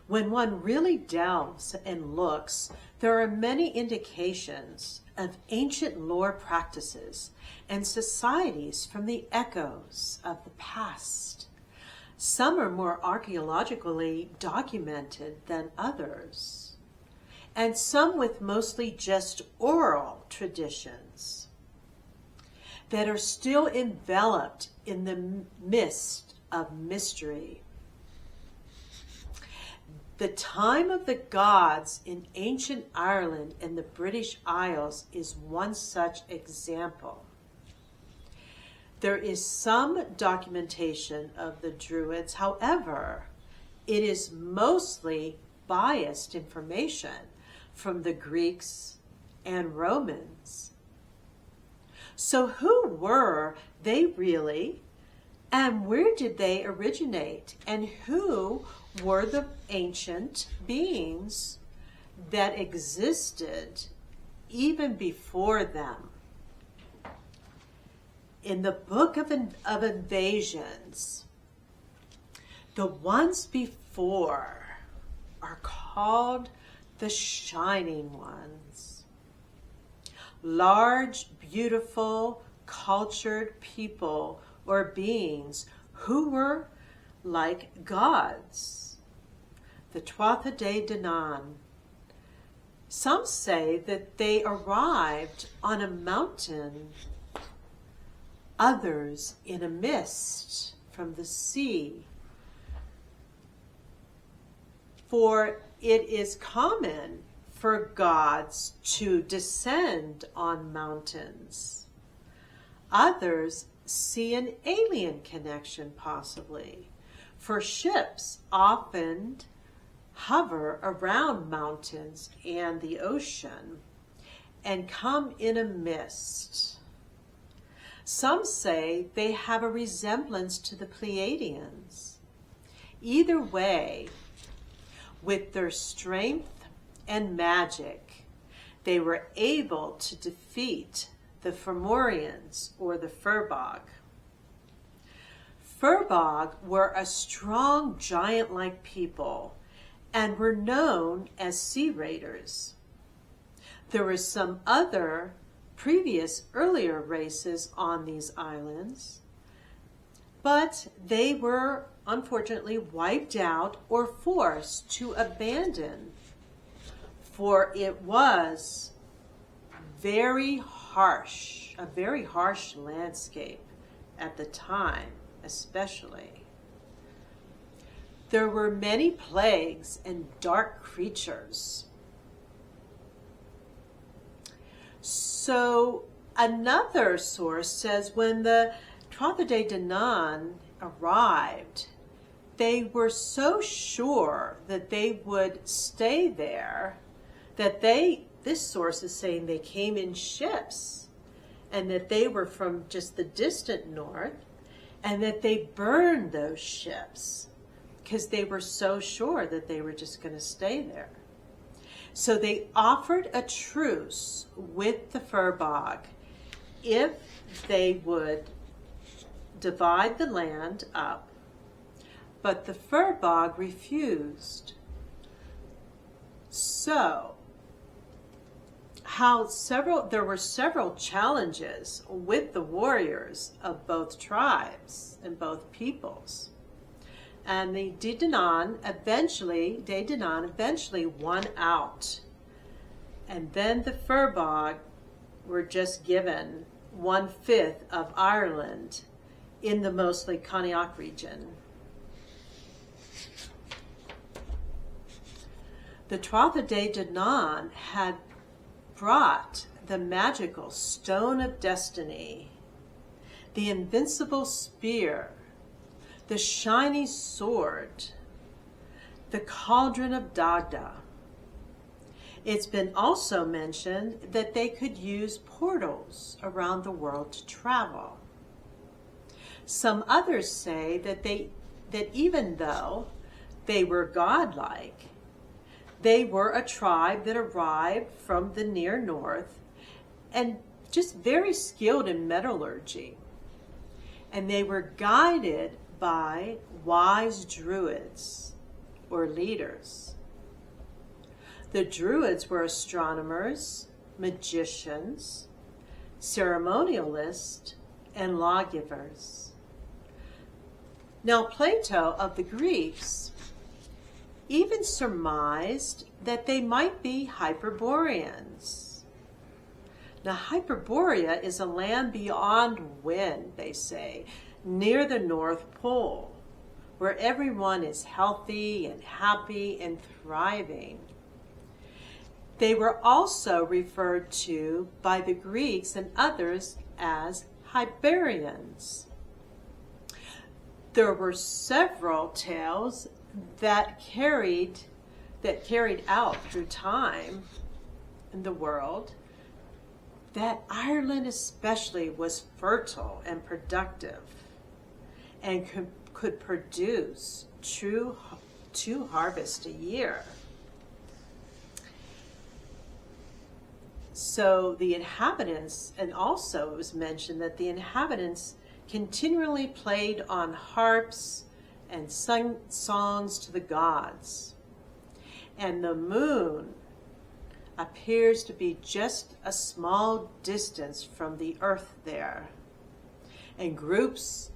When one really delves and looks, there are many indications of ancient lore practices and societies from the echoes of the past. Some are more archaeologically documented than others, and some with mostly just oral traditions that are still enveloped in the mist of mystery. The time of the gods in ancient Ireland and the British Isles is one such example. There is some documentation of the Druids. However, it is mostly biased information from the Greeks and Romans. So who were they really? And where did they originate? And who were the ancient beings that existed even before them? In the Book of Invasions, the ones before are called the Shining Ones. Large, beautiful, cultured people or beings who were like gods. The Tuatha De Danann. Some say that they arrived on a mountain, others in a mist from the sea. For it is common for gods to descend on mountains. Others see an alien connection possibly, for ships often hover around mountains and the ocean and come in a mist. Some say they have a resemblance to the Pleiadians. Either way, with their strength and magic, they were able to defeat the Fomorians or the Firbolg. Firbolg were a strong giant-like people and were known as sea raiders. There were some other earlier races on these islands, but they were unfortunately wiped out or forced to abandon, for it was a very harsh landscape at the time, especially. There were many plagues and dark creatures. So another source says when the Tuatha De Danann arrived, they were so sure that they would stay there that this source is saying they came in ships and that they were from just the distant north and that they burned those ships because they were so sure that they were just going to stay there. So they offered a truce with the Firbolg if they would divide the land up, but the Firbolg refused. So, there were several challenges with the warriors of both tribes and both peoples. And the De Danann eventually won out. And then the Firbolg were just given 1/5 of Ireland in the mostly Connaught region. The Tuatha De Danann had brought the magical Stone of Destiny, the invincible spear, the shiny sword, the cauldron of Dagda. It's been also mentioned that they could use portals around the world to travel. Some others say that even though they were godlike, they were a tribe that arrived from the near north and just very skilled in metallurgy. And they were guided by wise druids or leaders. The Druids were astronomers, magicians, ceremonialists, and lawgivers. Now, Plato of the Greeks even surmised that they might be Hyperboreans. Now, Hyperborea is a land beyond wind, they say, near the North Pole, where everyone is healthy and happy and thriving. They were also referred to by the Greeks and others as Hyberians. There were several tales that carried out through time in the world that Ireland especially was fertile and productive and could produce two harvests a year. So the inhabitants, and also it was mentioned that the inhabitants continually played on harps and sung songs to the gods. And the moon appears to be just a small distance from the earth there. And groups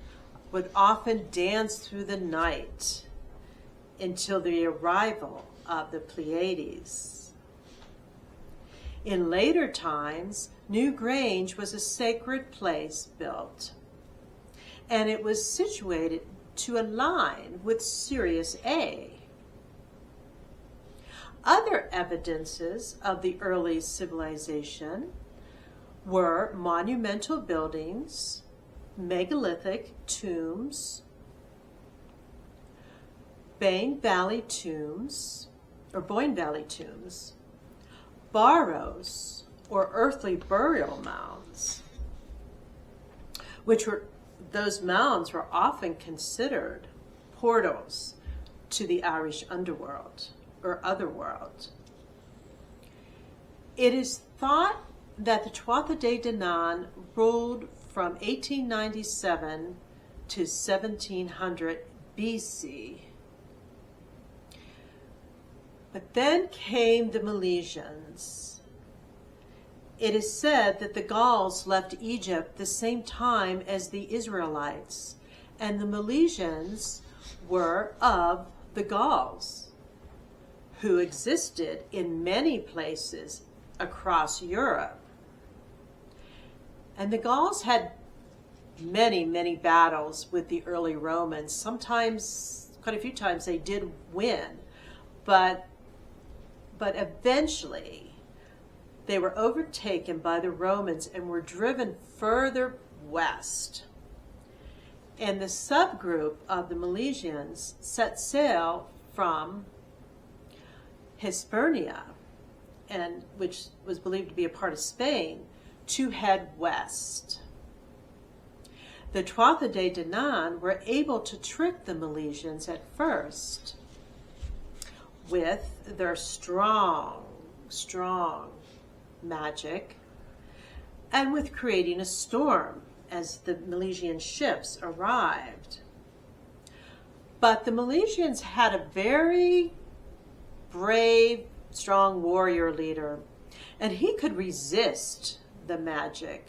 would often dance through the night until the arrival of the Pleiades. In later times, New Grange was a sacred place built, and it was situated to align with Sirius A. Other evidences of the early civilization were monumental buildings, megalithic tombs, Boyne Valley tombs, barrows, or earthly burial mounds, those mounds were often considered portals to the Irish underworld or otherworld. It is thought that the Tuatha De Danann ruled from 1897 to 1700 BC. But then came the Milesians. It is said that the Gauls left Egypt the same time as the Israelites, and the Milesians were of the Gauls, who existed in many places across Europe. And the Gauls had many, many battles with the early Romans. Sometimes, quite a few times, they did win, but eventually they were overtaken by the Romans and were driven further west. And the subgroup of the Milesians set sail from Hispania, and which was believed to be a part of Spain, to head west. The Tuatha De Danann were able to trick the Milesians at first with their strong magic and with creating a storm as the Milesian ships arrived. But the Milesians had a very brave, strong warrior leader, and he could resist the magic.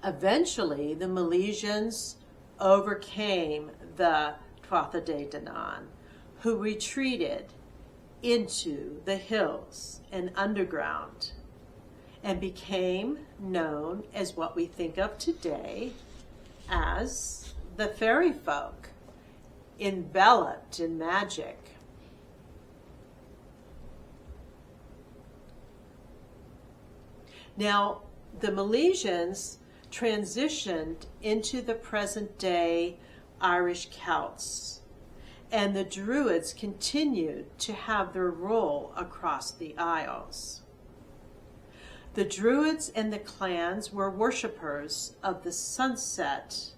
Eventually, the Milesians overcame the Tuatha De Danann, who retreated into the hills and underground and became known as what we think of today as the fairy folk, enveloped in magic. Now, the Milesians transitioned into the present-day Irish Celts, and the Druids continued to have their role across the Isles. The Druids and the clans were worshippers of the sunset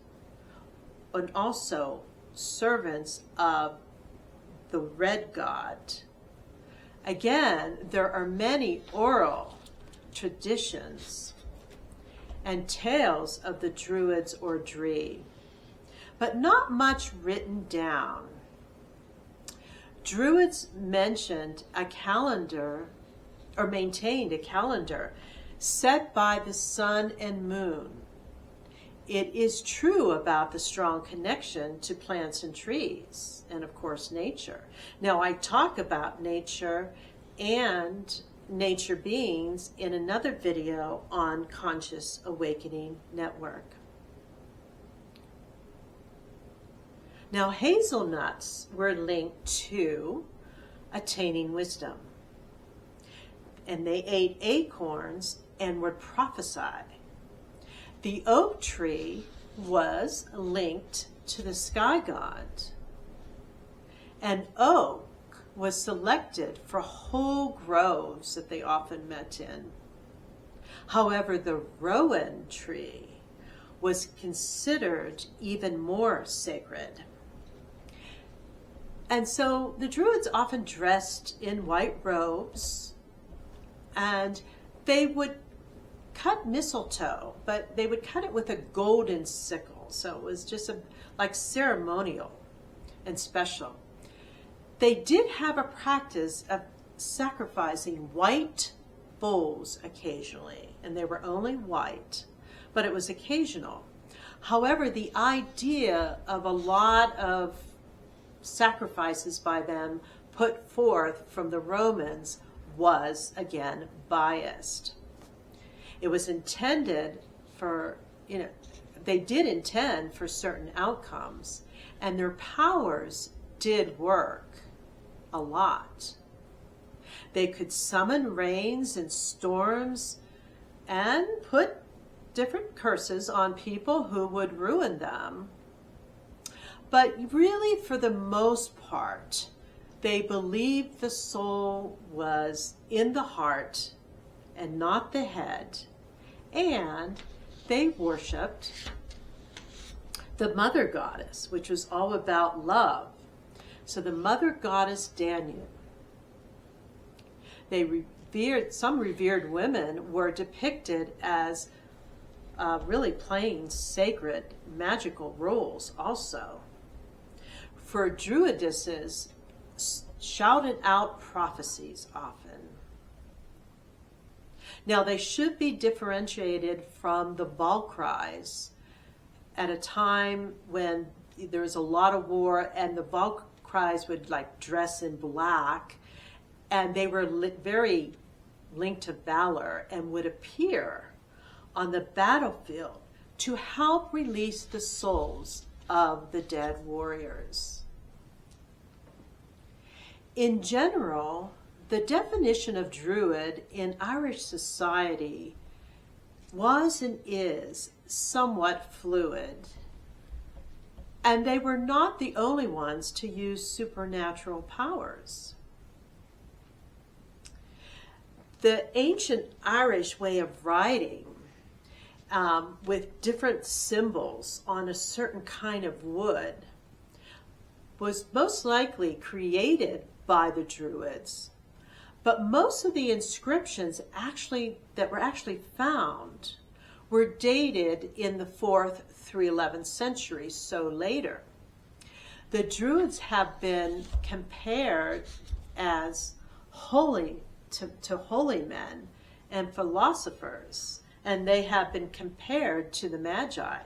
and also servants of the red god. Again, there are many oral traditions and tales of the Druids or Dree, but not much written down. Druids mentioned a calendar, or maintained a calendar, set by the sun and moon. It is true about the strong connection to plants and trees, and of course nature. Now, I talk about nature and nature beings in another video on Conscious Awakening Network. Now, hazelnuts were linked to attaining wisdom, and they ate acorns and would prophesy. The oak tree was linked to the sky god, and oak was selected for whole groves that they often met in. However, the rowan tree was considered even more sacred. And so the Druids often dressed in white robes, and they would cut mistletoe, but they would cut it with a golden sickle. So it was just like ceremonial and special. They did have a practice of sacrificing white bulls occasionally, and they were only white, but it was occasional. However, the idea of a lot of sacrifices by them put forth from the Romans was, again, biased. It was intended for, they did intend for certain outcomes, and their powers did work a lot. They could summon rains and storms and put different curses on people who would ruin them. But really, for the most part, they believed the soul was in the heart and not the head, and they worshipped the mother goddess, which was all about love. So the mother goddess Danu. Some revered women were depicted as really playing sacred magical roles also. For druidesses, shouted out prophecies often. Now, they should be differentiated from the ball cries at a time when there was a lot of war, and the ball cries would dress in black, and they were very linked to valor and would appear on the battlefield to help release the souls of the dead warriors. In general, the definition of Druid in Irish society was and is somewhat fluid, and they were not the only ones to use supernatural powers. The ancient Irish way of writing with different symbols on a certain kind of wood was most likely created by the Druids, but most of the inscriptions that were actually found were dated in the 4th through 11th century, so later. The Druids have been compared as holy to holy men and philosophers, and they have been compared to the Magi.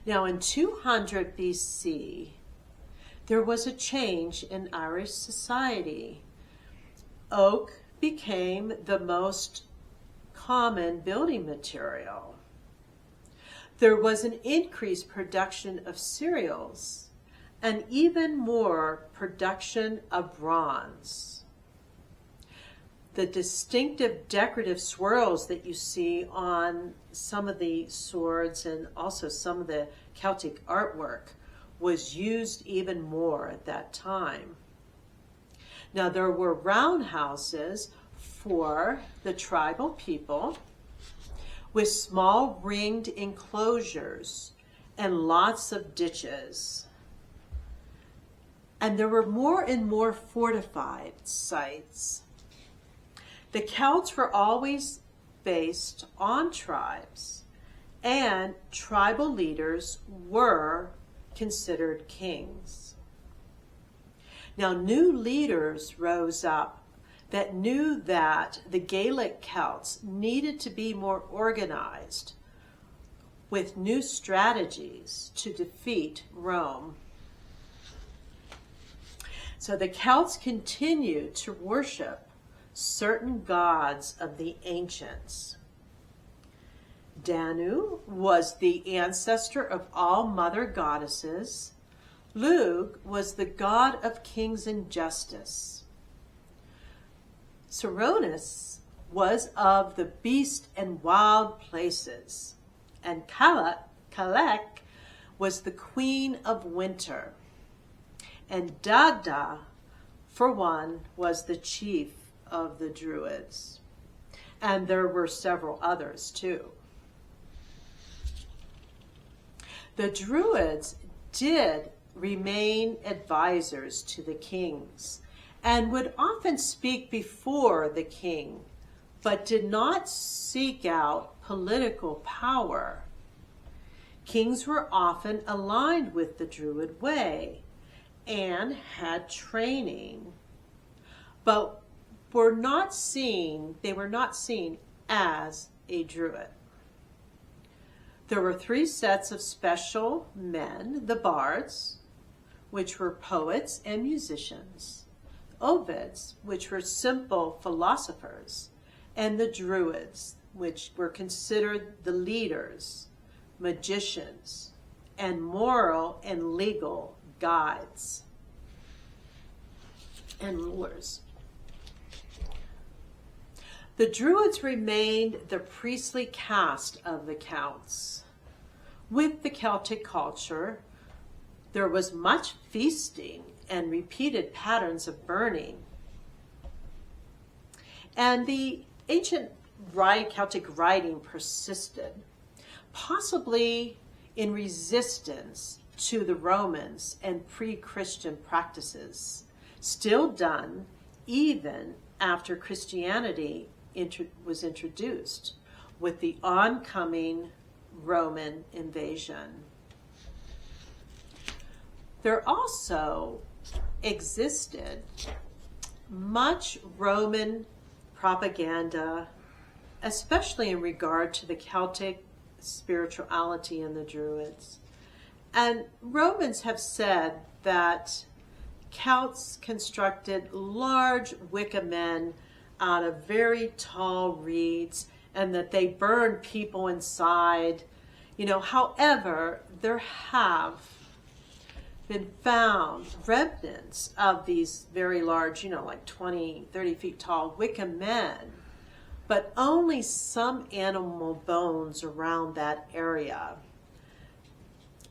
Now, in 200 BC, there was a change in Irish society. Oak became the most common building material. There was an increased production of cereals and even more production of bronze. The distinctive decorative swirls that you see on some of the swords and also some of the Celtic artwork was used even more at that time. Now, there were roundhouses for the tribal people with small ringed enclosures and lots of ditches. And there were more and more fortified sites. The Celts were always based on tribes, and tribal leaders were considered kings. Now, new leaders rose up that knew that the Gaelic Celts needed to be more organized with new strategies to defeat Rome. So the Celts continued to worship certain gods of the ancients. Danu was the ancestor of all mother goddesses. Lugh was the god of kings and justice. Coronis was of the beast and wild places. And Kalek was the queen of winter. And Dagda, for one, was the chief of the Druids. And there were several others too. The Druids did remain advisors to the kings and would often speak before the king, but did not seek out political power. Kings were often aligned with the Druid way and had training, but they were not seen as a Druid. There were 3 sets of special men: the bards, which were poets and musicians; ovids, which were simple philosophers; and the druids, which were considered the leaders, magicians, and moral and legal guides and rulers. The Druids remained the priestly caste of the Celts. With the Celtic culture, there was much feasting and repeated patterns of burning. And the ancient Celtic writing persisted, possibly in resistance to the Romans and pre-Christian practices, still done even after Christianity was introduced with the oncoming Roman invasion. There also existed much Roman propaganda, especially in regard to the Celtic spirituality and the Druids. And Romans have said that Celts constructed large wicker men out of very tall reeds and that they burned people inside. However, there have been found remnants of these very large, like 20, 30 feet tall wicker men, but only some animal bones around that area.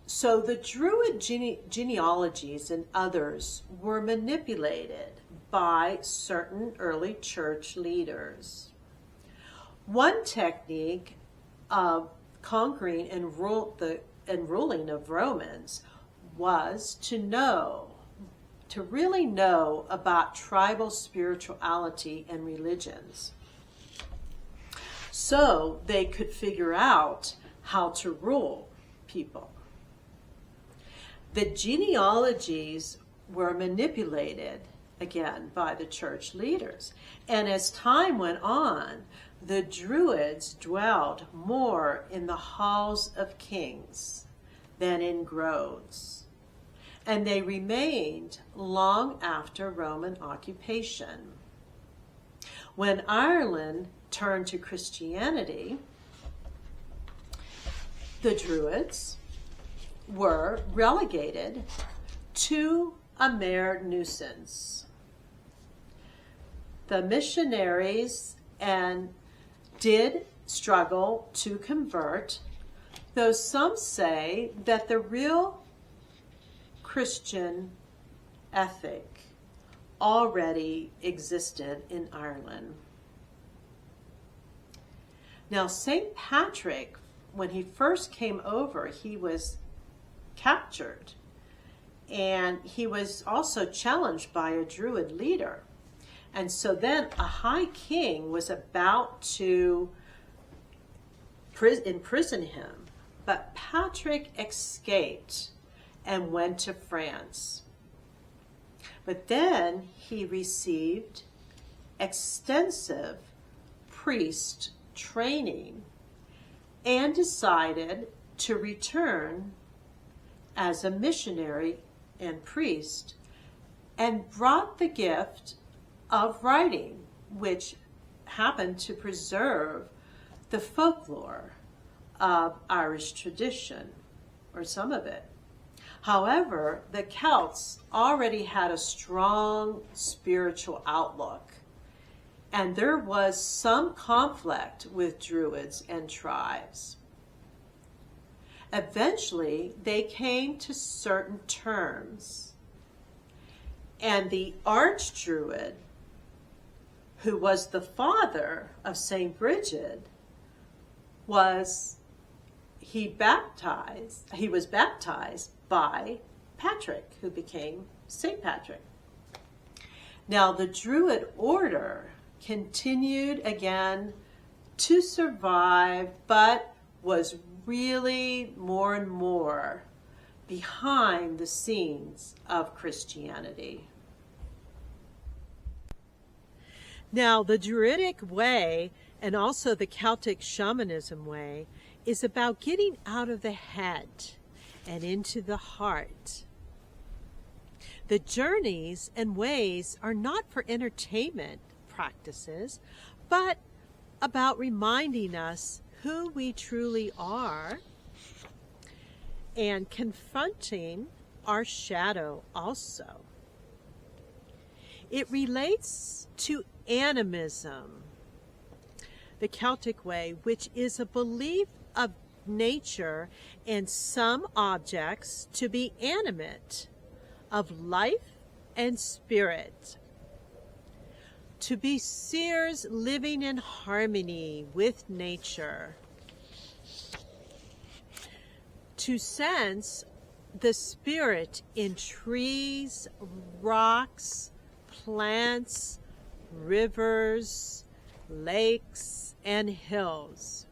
So the Druid genealogies and others were manipulated by certain early church leaders. One technique of conquering and ruling of Romans was to really know about tribal spirituality and religions, so they could figure out how to rule people. The genealogies were manipulated, again, by the church leaders. And as time went on, the Druids dwelled more in the halls of kings than in groves. And they remained long after Roman occupation. When Ireland turned to Christianity, the Druids were relegated to a mere nuisance. The missionaries did struggle to convert, though some say that the real Christian ethic already existed in Ireland. Now, St. Patrick, when he first came over, he was captured, and he was also challenged by a Druid leader. And so then a high king was about to imprison him, but Patrick escaped and went to France. But then he received extensive priest training and decided to return as a missionary and priest, and brought the gift of writing, which happened to preserve the folklore of Irish tradition, or some of it. However, the Celts already had a strong spiritual outlook, and there was some conflict with Druids and tribes. Eventually, they came to certain terms, and the Archdruid, who was the father of Saint Bridget, was baptized by Patrick, who became Saint Patrick. Now, the Druid order continued again to survive, but was really more and more behind the scenes of Christianity. Now, the Druidic way and also the Celtic shamanism way is about getting out of the head and into the heart. The journeys and ways are not for entertainment practices, but about reminding us who we truly are and confronting our shadow also. It relates to animism, the Celtic way, which is a belief of nature and some objects to be animate, of life and spirit, to be seers living in harmony with nature, to sense the spirit in trees, rocks, plants, rivers, lakes, and hills.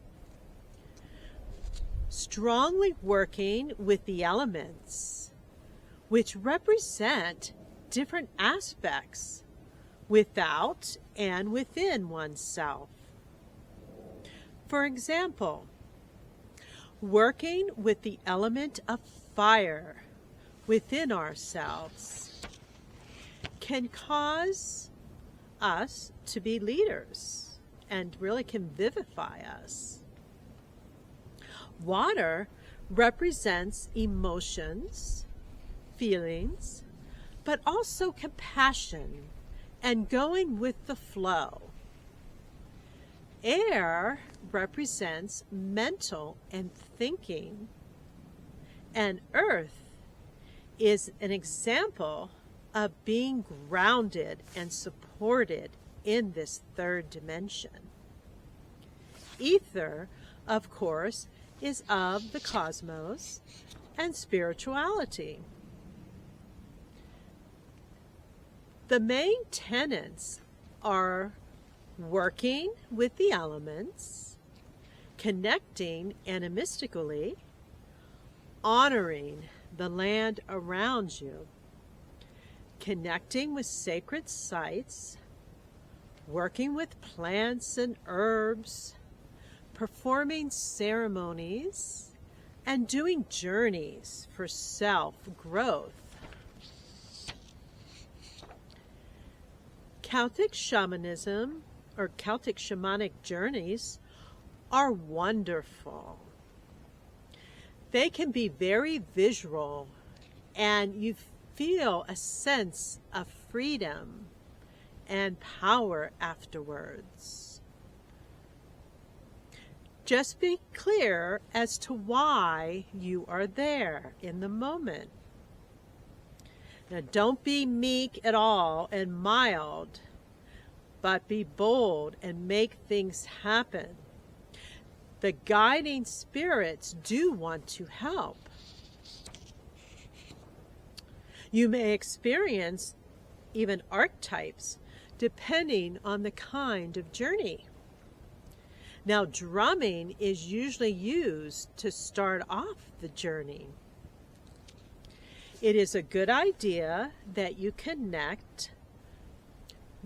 Strongly working with the elements, which represent different aspects without and within oneself. For example, working with the element of fire within ourselves can cause us to be leaders and really can vivify us. Water represents emotions, feelings, but also compassion and going with the flow. Air represents mental and thinking, and earth is an example of being grounded and supported in this third dimension. Ether, of course, is of the cosmos and spirituality. The main tenets are working with the elements, connecting animistically, honoring the land around you, connecting with sacred sites, working with plants and herbs, performing ceremonies, and doing journeys for self-growth. Celtic shamanism, or Celtic shamanic journeys, are wonderful. They can be very visual, and you feel a sense of freedom and power afterwards. Just be clear as to why you are there in the moment. Now, don't be meek at all and mild, but be bold and make things happen. The guiding spirits do want to help. You may experience even archetypes depending on the kind of journey. Now, drumming is usually used to start off the journey. It is a good idea that you connect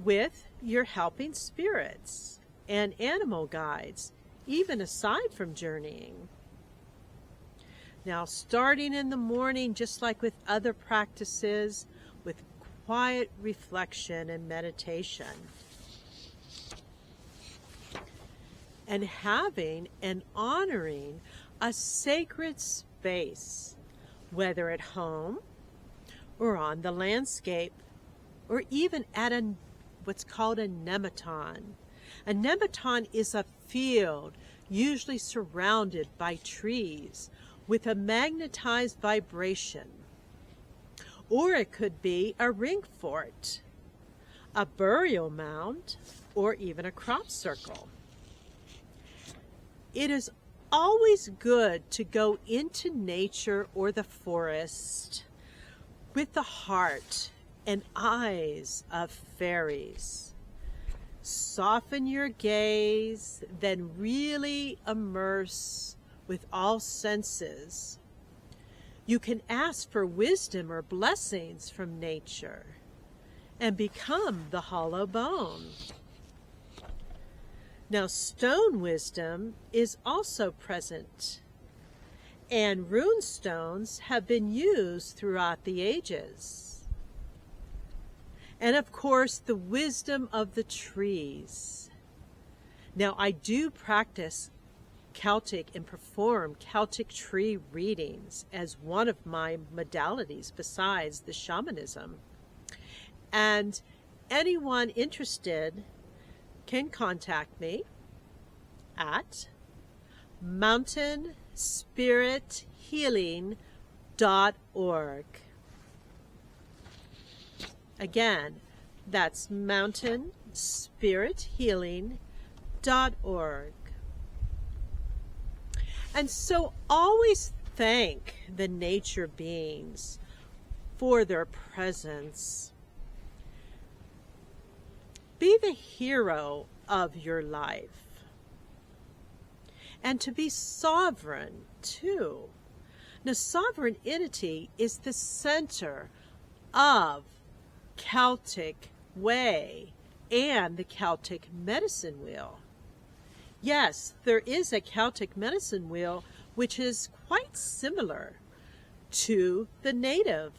with your helping spirits and animal guides, even aside from journeying. Now, starting in the morning, just like with other practices, with quiet reflection and meditation, and having and honoring a sacred space, whether at home or on the landscape, or even at what's called a nematon. A nematon is a field usually surrounded by trees with a magnetized vibration. Or it could be a ring fort, a burial mound, or even a crop circle. It is always good to go into nature or the forest with the heart and eyes of fairies. Soften your gaze, then really immerse with all senses. You can ask for wisdom or blessings from nature and become the hollow bone. Now, stone wisdom is also present, and rune stones have been used throughout the ages. And of course, the wisdom of the trees. Now, I do practice Celtic and perform Celtic tree readings as one of my modalities besides the shamanism. And anyone interested can contact me at mountainspirithealing.org. Again, that's mountainspirithealing.org. And so always thank the nature beings for their presence. Be the hero of your life. And to be sovereign, too. Now, sovereignty is the center of Celtic way and the Celtic medicine wheel. Yes, there is a Celtic medicine wheel which is quite similar to the native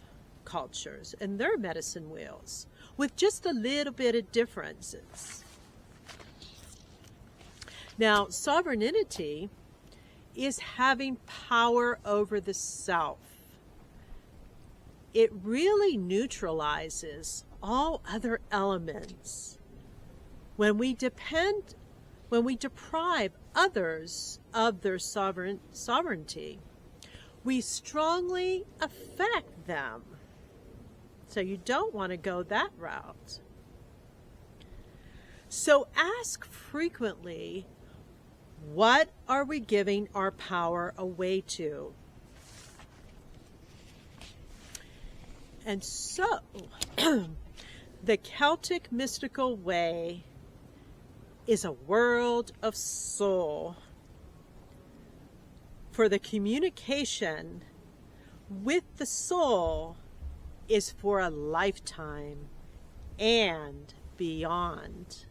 cultures and their medicine wheels, with just a little bit of differences. Now, sovereignty is having power over the self. It really neutralizes all other elements. When we deprive others of their sovereignty, we strongly affect them. So you don't want to go that route. So ask frequently, what are we giving our power away to? And so, the Celtic mystical way is a world of soul. For the communication with the soul is for a lifetime and beyond.